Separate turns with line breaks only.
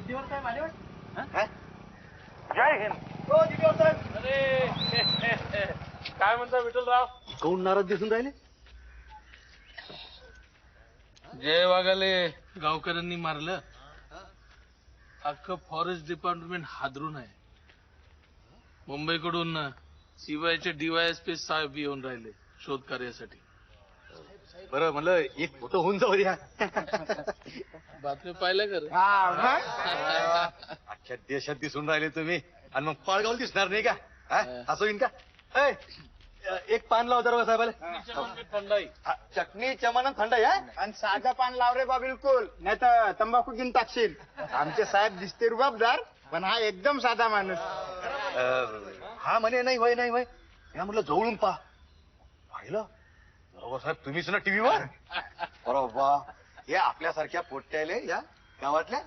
बुद्धिवर साहेब आले वाटतं.
जय हिंद.
अरे काय म्हणता विठ्ठलराव?
कोण नाराज दिसून राहिले?
जय वाघाले गावकऱ्यांनी मारलं. अख्खं फॉरेस्ट डिपार्टमेंट हादरून आहे. मुंबईकडून सीबीआयचे डीवायएसपी साहेब येऊन राहिले शोध कार्यासाठी.
बरं म्हणलं एक फोटो होऊन जाऊ द्या.
बातमी पाहिलं कर.
अख्ख्या देशात दिसून राहिले तुम्ही आणि मग पाळगावला दिसणार नाही का? असं होईन का? ऐ, एक पान लाव जरा साहेबाला.
थंडाई
चटणी चमन थंड आहे.
आणि साधा पान लाव रे बा बिलकुल, नाही तर तंबाखू घेऊन टाकशील. आमचे साहेब दिसते रुबाबदार, पण हा एकदम साधा माणूस.
हा म्हणे नाही वय नाही वय. या म्हटलं जवळून पहा. पाहिलं बरोबर साहेब तुम्हीच ना टीव्हीवर. बरोबर हे आपल्यासारख्या पोट्याले या गावातल्या